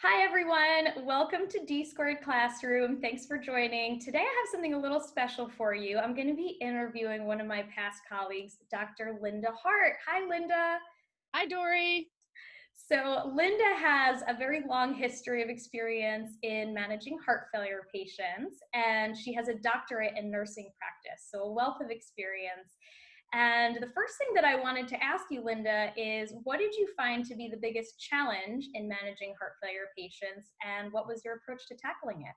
Hi everyone, welcome to D Squared Classroom. Thanks for joining. Today I have something a little special for you. I'm going to be interviewing one of my past colleagues, Dr. Linda Hart. Hi Linda. Hi, Dori. So Linda has a very long history of experience in managing heart failure patients, and she has a doctorate in nursing practice, so a wealth of experience. And the first thing that I wanted to ask you, Linda, is what did you find to be the biggest challenge in managing heart failure patients, and what was your approach to tackling it?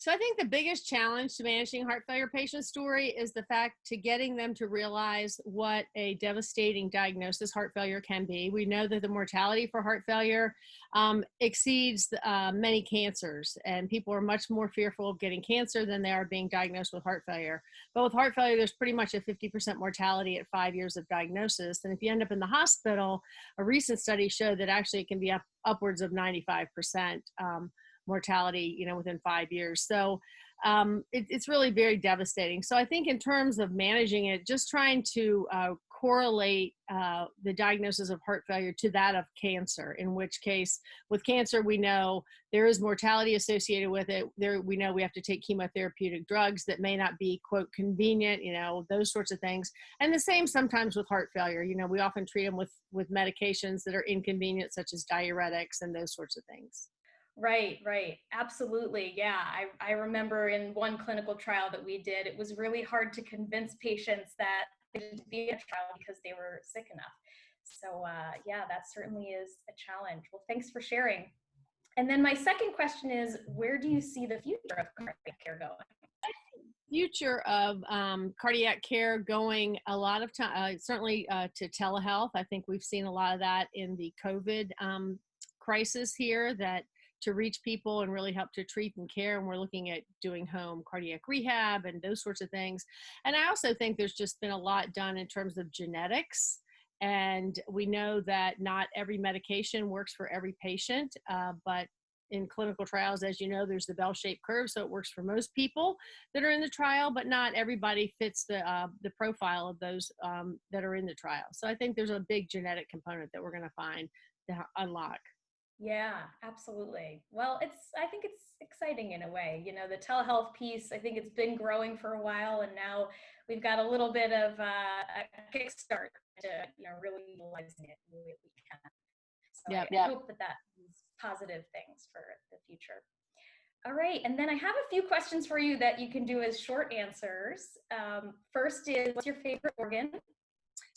So I think the biggest challenge to managing heart failure patients, Dori, is the fact to getting them to realize what a devastating diagnosis heart failure can be. We know that the mortality for heart failure exceeds many cancers, and people are much more fearful of getting cancer than they are being diagnosed with heart failure. But with heart failure, there's pretty much a 50% mortality at 5 years of diagnosis. And if you end up in the hospital, a recent study showed that actually it can be upwards of 95%. Mortality, within 5 years. So it's really very devastating. So I think in terms of managing it, just trying to correlate the diagnosis of heart failure to that of cancer, in which case with cancer, we know there is mortality associated with it. We know we have to take chemotherapeutic drugs that may not be, quote, convenient, those sorts of things. And the same sometimes with heart failure. We often treat them with medications that are inconvenient, such as diuretics and those sorts of things. Right, right. Absolutely. Yeah. I remember in one clinical trial that we did, it was really hard to convince patients that they didn't be a trial because they were sick enough. So yeah, that certainly is a challenge. Well, thanks for sharing. And then my second question is, where do you see the future of cardiac care going? Future of cardiac care going a lot of time, certainly to telehealth. I think we've seen a lot of that in the COVID crisis here, that to reach people and really help to treat and care. And we're looking at doing home cardiac rehab and those sorts of things. And I also think there's just been a lot done in terms of genetics. And we know that not every medication works for every patient, but in clinical trials, as you know, there's the bell-shaped curve, so it works for most people that are in the trial, but not everybody fits the profile of those that are in the trial. So I think there's a big genetic component that we're going to find to unlock. Yeah, absolutely. Well, I think it's exciting in a way. The telehealth piece, I think it's been growing for a while, and now we've got a little bit of a kickstart to, really utilizing it the way we can. So I hope that means positive things for the future. All right, and then I have a few questions for you that you can do as short answers. First is, what's your favorite organ?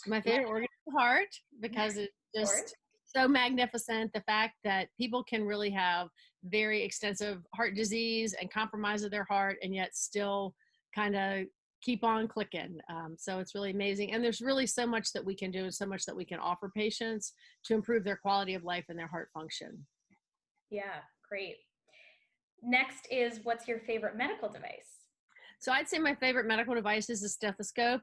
My favorite organ is the heart, because it's just so magnificent. The fact that people can really have very extensive heart disease and compromise of their heart and yet still kind of keep on clicking. So it's really amazing. And there's really so much that we can do and so much that we can offer patients to improve their quality of life and their heart function. Yeah, great. Next is, what's your favorite medical device? So I'd say my favorite medical device is a stethoscope.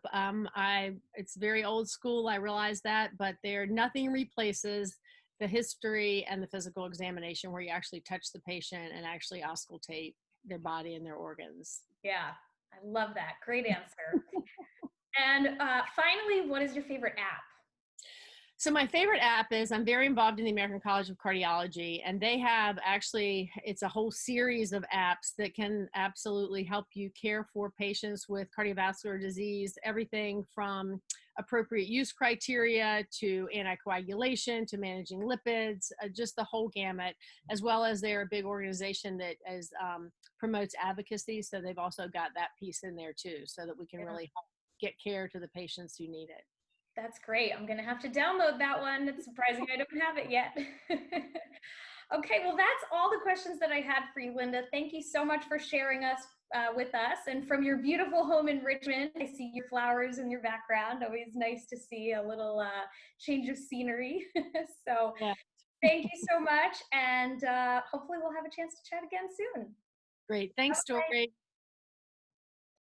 It's very old school, I realize that, but nothing replaces the history and the physical examination where you actually touch the patient and actually auscultate their body and their organs. Yeah, I love that. Great answer. And finally, what is your favorite app? So my favorite app is, I'm very involved in the American College of Cardiology, and they have it's a whole series of apps that can absolutely help you care for patients with cardiovascular disease, everything from appropriate use criteria to anticoagulation to managing lipids, just the whole gamut, as well as they're a big organization that promotes advocacy. So they've also got that piece in there too, so that we can really get care to the patients who need it. That's great. I'm going to have to download that one. It's surprising I don't have it yet. Okay, well, that's all the questions that I had for you, Linda. Thank you so much for sharing with us. And from your beautiful home in Richmond, I see your flowers in your background. Always nice to see a little change of scenery. So Yeah. Thank you so much. And hopefully we'll have a chance to chat again soon. Great. Thanks, Dori.